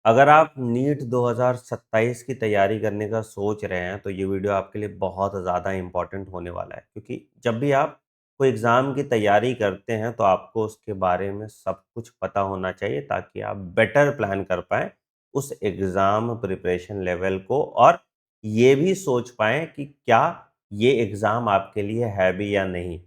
अगर आप नीट 2027 की तैयारी करने का सोच रहे हैं, तो ये वीडियो आपके लिए बहुत ज़्यादा इम्पोर्टेंट होने वाला है, क्योंकि जब भी आप कोई एग्ज़ाम की तैयारी करते हैं, तो आपको उसके बारे में सब कुछ पता होना चाहिए ताकि आप बेटर प्लान कर पाएँ उस एग्ज़ाम प्रिपरेशन लेवल को और ये भी सोच पाएँ कि क्या ये एग्ज़ाम आपके लिए है भी या नहीं।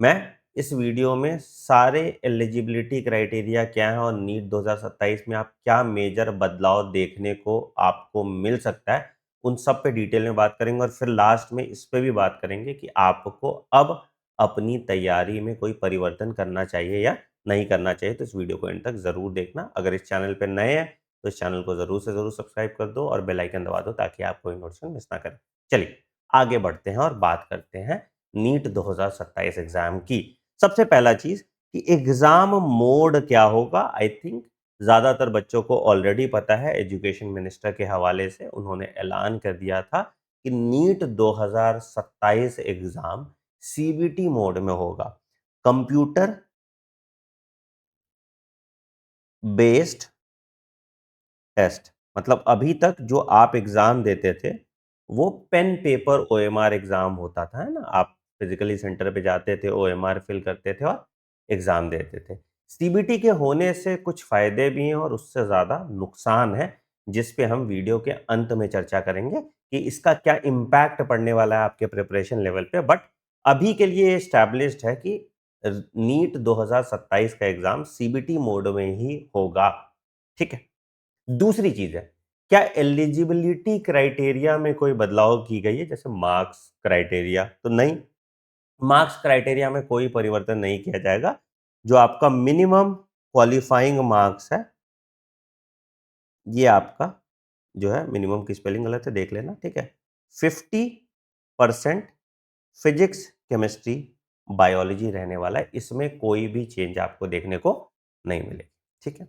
मैं इस वीडियो में सारे एलिजिबिलिटी क्राइटेरिया क्या है और नीट 2027 में आप क्या मेजर बदलाव देखने को आपको मिल सकता है, उन सब पे डिटेल में बात करेंगे और फिर लास्ट में इस पे भी बात करेंगे कि आपको अब अपनी तैयारी में कोई परिवर्तन करना चाहिए या नहीं करना चाहिए। तो इस वीडियो को एंड तक ज़रूर देखना। अगर इस चैनल पे नए हैं, तो इस चैनल को ज़रूर से ज़रूर सब्सक्राइब कर दो और बेल आइकन दबा दो ताकि आप कोई नोटिफिकेशन मिस ना करें। चलिए, आगे बढ़ते हैं और बात करते हैं नीट 2027 एग्ज़ाम की। सबसे पहला चीज़ कि एग्ज़ाम मोड क्या होगा, आई थिंक ज़्यादातर बच्चों को ऑलरेडी पता है। एजुकेशन मिनिस्टर के हवाले से उन्होंने ऐलान कर दिया था कि नीट 2027 एग्ज़ाम सीबीटी मोड में होगा। Computer based test. मतलब अभी तक जो आप एग्ज़ाम देते थे, वो पेन पेपर ओएमआर एग्ज़ाम होता था, है ना? आप फिज़िकली सेंटर पे जाते थे, ओएमआर फिल करते थे और एग्ज़ाम देते थे। सीबीटी के होने से कुछ फ़ायदे भी हैं और उससे ज़्यादा नुकसान है, जिस पे हम वीडियो के अंत में चर्चा करेंगे कि इसका क्या इम्पैक्ट पड़ने वाला है आपके प्रिपरेशन लेवल पे। बट अभी के लिए एस्टैब्लिश्ड है कि नीट 2027 का एग्ज़ाम सीबीटी मोड में ही होगा। ठीक है? दूसरी चीज़ है, क्या एलिजिबिलिटी क्राइटेरिया में कोई बदलाव की गई है? जैसे मार्क्स क्राइटेरिया तो नहीं, मार्क्स क्राइटेरिया में कोई परिवर्तन नहीं किया जाएगा। जो आपका मिनिमम क्वालिफाइंग मार्क्स है, ये आपका जो है मिनिमम की स्पेलिंग गलत है, देख लेना, ठीक है? 50% फिजिक्स, केमिस्ट्री, बायोलॉजी रहने वाला है। इसमें कोई भी चेंज आपको देखने को नहीं मिलेगी, ठीक है?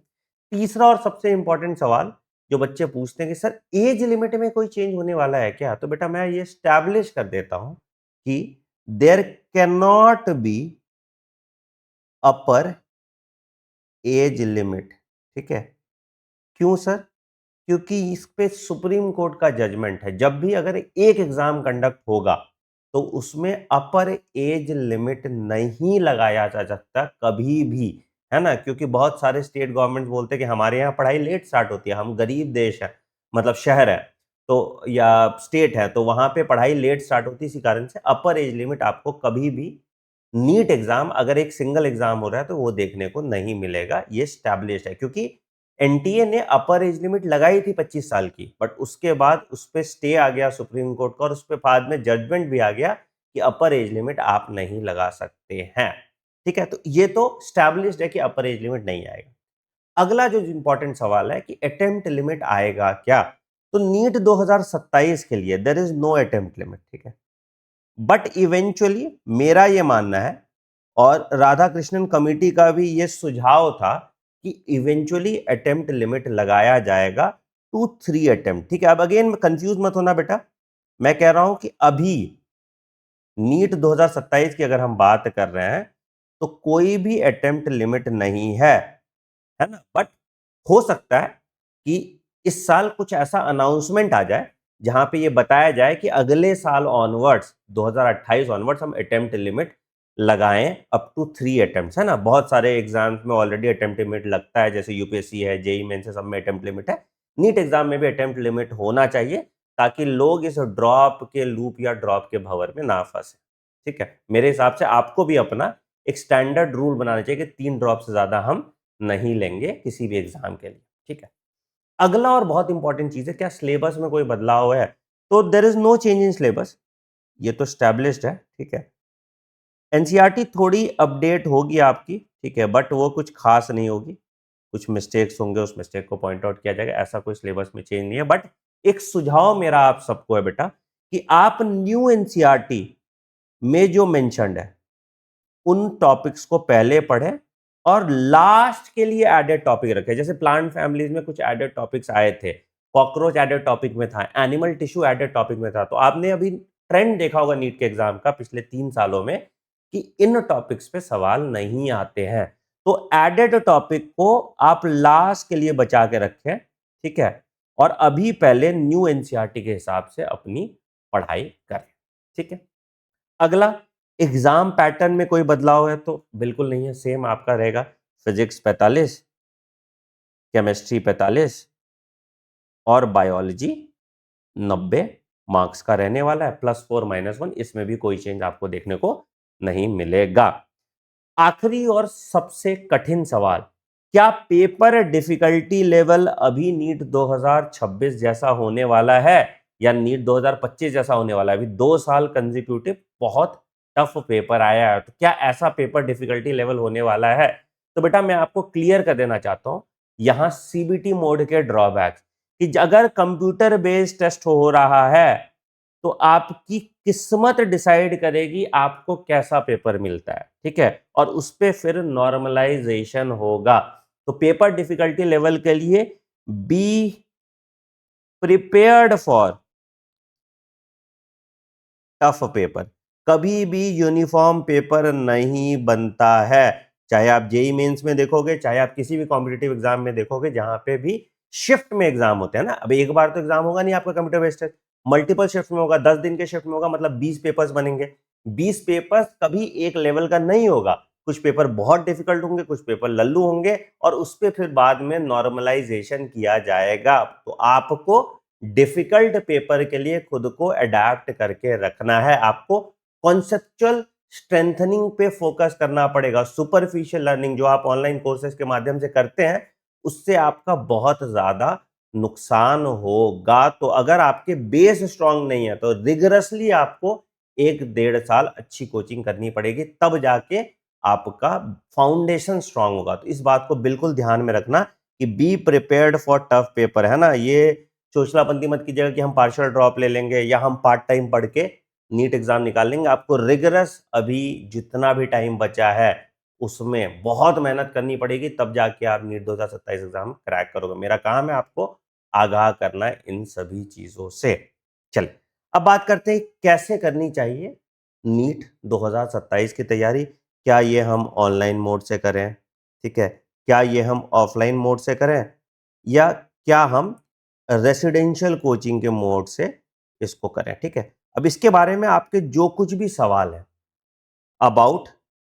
तीसरा और सबसे इंपॉर्टेंट सवाल जो बच्चे पूछते हैं कि सर एज लिमिट में कोई चेंज होने वाला है क्या? तो बेटा मैं ये एस्टैब्लिश कर देता हूं कि there can not be upper age limit, ठीक है? क्यों सर? क्योंकि इस पे सुप्रीम कोर्ट का जजमेंट है। जब भी अगर एक एग्जाम कंडक्ट होगा, तो उसमें अपर एज लिमिट नहीं लगाया जा सकता कभी भी, है ना? क्योंकि बहुत सारे स्टेट गवर्नमेंट बोलते हैं कि हमारे यहाँ पढ़ाई लेट स्टार्ट होती है, हम गरीब देश है, मतलब शहर है, तो या स्टेट है, तो वहां पे पढ़ाई लेट स्टार्ट होती है। इसी कारण से अपर एज लिमिट आपको कभी भी नीट एग्जाम अगर एक सिंगल एग्जाम हो रहा है तो वो देखने को नहीं मिलेगा। ये स्टैब्लिश्ड है, क्योंकि एनटीए ने अपर एज लिमिट लगाई थी 25 साल की, बट उसके बाद उस पे स्टे आ गया सुप्रीम कोर्ट का और उस पे बाद में जजमेंट भी आ गया कि अपर एज लिमिट आप नहीं लगा सकते हैं। ठीक है, तो ये तो स्टैब्लिश्ड है कि अपर एज लिमिट नहीं आएगा। अगला जो इंपॉर्टेंट सवाल है कि अटेम्प्ट लिमिट आएगा क्या? तो नीट 2027 के लिए there is no attempt limit, ठीक है? बट इवेंचुअली मेरा ये मानना है और राधाकृष्णन कमेटी का भी ये सुझाव था कि इवेंचुअली अटेम्प्ट लिमिट लगाया जाएगा टू 3 अटेम्प्ट, ठीक है? अब अगेन कंफ्यूज मत होना बेटा, मैं कह रहा हूं कि अभी नीट 2027 की अगर हम बात कर रहे हैं, तो कोई भी अटेम्प्ट लिमिट नहीं है ना? बट हो सकता है कि इस साल कुछ ऐसा अनाउंसमेंट आ जाए जहां पे ये बताया जाए कि अगले साल ऑनवर्ड्स 2028 ऑनवर्ड्स हम अटेम्प्ट लिमिट लगाएं अप टू 3 अटेम्प्ट्स, है ना? बहुत सारे एग्जाम्स में ऑलरेडी अटेम्प्ट लिमिट लगता है, जैसे यूपीएससी है, जेई मेंस है, सब में अटेम्प्ट लिमिट है। नीट एग्जाम में भी अटेम्प्ट लिमिट होना चाहिए ताकि लोग इस ड्रॉप के लूप या ड्रॉप के भंवर में ना फंसे। ठीक है, मेरे हिसाब से आपको भी अपना एक स्टैंडर्ड रूल बनाना चाहिए कि 3 ड्रॉप से ज्यादा हम नहीं लेंगे किसी भी एग्जाम के लिए, ठीक है? अगला और बहुत इंपॉर्टेंट चीज है, क्या सिलेबस में कोई बदलाव है? तो there is no change in syllabus, ये तो स्टैब्लिश्ड है, ठीक है? एनसीईआरटी थोड़ी अपडेट होगी आपकी, ठीक है, बट वो कुछ खास नहीं होगी। कुछ मिस्टेक्स होंगे, उस मिस्टेक को पॉइंट आउट किया जाएगा, ऐसा कोई सिलेबस में चेंज नहीं है। बट एक सुझाव मेरा आप सबको है बेटा कि आप न्यू एनसीईआरटी में जो मेंशन्ड है उन टॉपिक्स को पहले पढ़ें और लास्ट के लिए एडेड टॉपिक रखें। जैसे प्लांट फैमिलीज में कुछ एडेड टॉपिक्स आए थे, कॉकरोच एडेड टॉपिक में था, एनिमल टिश्यू एडेड टॉपिक में था। तो आपने अभी ट्रेंड देखा होगा नीट के एग्जाम का पिछले 3 सालों में कि इन टॉपिक्स पे सवाल नहीं आते हैं। तो एडेड टॉपिक को आप लास्ट के लिए बचा के रखें ठीक है, और अभी पहले न्यू एनसीईआरटी के हिसाब से अपनी पढ़ाई करें। ठीक है, अगला, एग्जाम पैटर्न में कोई बदलाव है तो बिल्कुल नहीं है, सेम आपका रहेगा। फिजिक्स 45, केमिस्ट्री 45 और बायोलॉजी 90 मार्क्स का रहने वाला है, +4 -1, इसमें भी कोई चेंज आपको देखने को नहीं मिलेगा। आखिरी और सबसे कठिन सवाल, क्या पेपर डिफिकल्टी लेवल अभी नीट 2026 जैसा होने वाला है या नीट 2025 जैसा होने वाला है? अभी 2 साल कंजिक्यूटिव बहुत टफ पेपर आया है, तो क्या ऐसा पेपर डिफिकल्टी लेवल होने वाला है? तो बेटा मैं आपको क्लियर कर देना चाहता हूं, यहां सीबीटी मोड के ड्रॉबैक्स, कि अगर कंप्यूटर बेस्ड टेस्ट हो रहा है तो आपकी किस्मत डिसाइड करेगी आपको कैसा पेपर मिलता है, ठीक है, और उस पे फिर नॉर्मलाइजेशन होगा। तो पेपर डिफिकल्टी लेवल के लिए be prepared for tough paper. कभी भी यूनिफॉर्म पेपर नहीं बनता है, चाहे आप जेई मेंस में देखोगे, चाहे आप किसी भी कॉम्पिटिटिव एग्जाम में देखोगे, जहां पे भी शिफ्ट में एग्जाम होते हैं ना। अब एक बार तो एग्जाम होगा नहीं आपका computer based test, multiple shift में होगा, 10 दिन के शिफ्ट में होगा, मतलब 20 पेपर्स बनेंगे। 20 पेपर्स कभी एक लेवल का नहीं होगा, कुछ पेपर बहुत डिफिकल्ट होंगे, कुछ पेपर लल्लू होंगे, और उस पर फिर बाद में नॉर्मलाइजेशन किया जाएगा। तो आपको डिफिकल्ट पेपर के लिए खुद को अडेप्ट करके रखना है, आपको कॉन्सेप्चुअल स्ट्रेंथनिंग पे फोकस करना पड़ेगा। सुपरफिशियल लर्निंग जो आप ऑनलाइन कोर्सेज के माध्यम से करते हैं, उससे आपका बहुत ज्यादा नुकसान होगा। तो अगर आपके बेस स्ट्रांग नहीं है तो रिगरसली आपको 1-1.5 साल अच्छी कोचिंग करनी पड़ेगी, तब जाके आपका फाउंडेशन स्ट्रांग होगा। तो इस बात को बिल्कुल ध्यान में रखना कि be prepared for tough paper, है ना। ये चोचलापंती मत कीजिएगा कि हम पार्शियल ड्रॉप ले लेंगे या हम पार्ट टाइम पढ़ के नीट एग्जाम निकाल लेंगे। आपको रिगरस अभी जितना भी टाइम बचा है उसमें बहुत मेहनत करनी पड़ेगी, तब जाके आप नीट 2027 एग्जाम क्रैक करोगे। मेरा काम है आपको आगाह करना इन सभी चीजों से। चल, अब बात करते हैं कैसे करनी चाहिए नीट 2027 की तैयारी। क्या ये हम ऑनलाइन मोड से करें, ठीक है, क्या ये हम ऑफलाइन मोड से करें, या क्या हम रेसिडेंशियल कोचिंग के मोड से इसको करें, ठीक है। अब इसके बारे में आपके जो कुछ भी सवाल है अबाउट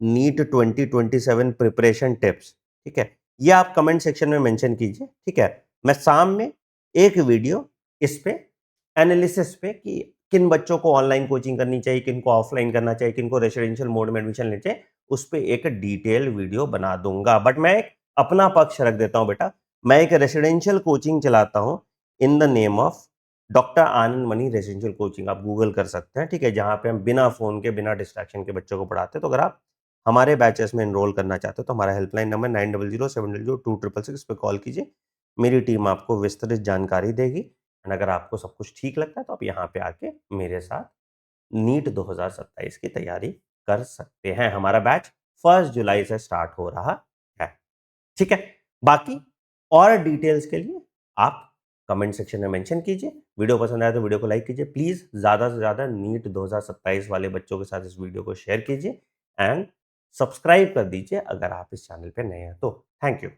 नीट 2027 प्रिपरेशन टिप्स, ठीक है, ये आप कमेंट सेक्शन में मेंशन कीजिए, ठीक है। मैं शाम में एक वीडियो इस पे एनालिसिस पे कि किन बच्चों को ऑनलाइन कोचिंग करनी चाहिए, किन को ऑफलाइन करना चाहिए, किन को रेसिडेंशियल मोड में एडमिशन लेना चाहिए, उस पे एक डिटेल वीडियो बना दूंगा। बट मैं एक अपना पक्ष रख देता हूं बेटा, मैं एक रेसिडेंशियल कोचिंग चलाता हूं in the name of doctor Anand Mani residential coaching. आप गूगल कर सकते हैं, ठीक है, जहां पे हम बिना फोन के बिना डिस्ट्रैक्शन के बच्चों को पढ़ाते हैं। तो अगर आप हमारे बैचेस में एनरोल करना चाहते हो तो हमारा हेल्पलाइन नंबर 9007002666 पे कॉल कीजिए, मेरी टीम आपको विस्तृत जानकारी देगी। एंड अगर आपको सब कुछ ठीक लगता है तो आप यहाँ पे आके मेरे साथ नीट 2027 की तैयारी कर सकते हैं। हमारा बैच 1 जुलाई से स्टार्ट हो रहा है, ठीक है। बाकी और डिटेल्स के लिए आप कमेंट सेक्शन में मेंशन कीजिए। वीडियो पसंद आया तो वीडियो को लाइक कीजिए, प्लीज ज्यादा से ज्यादा नीट 2027 वाले बच्चों के साथ इस वीडियो को शेयर कीजिए एंड सब्सक्राइब कर दीजिए अगर आप इस चैनल पे नए हैं तो। Thank you.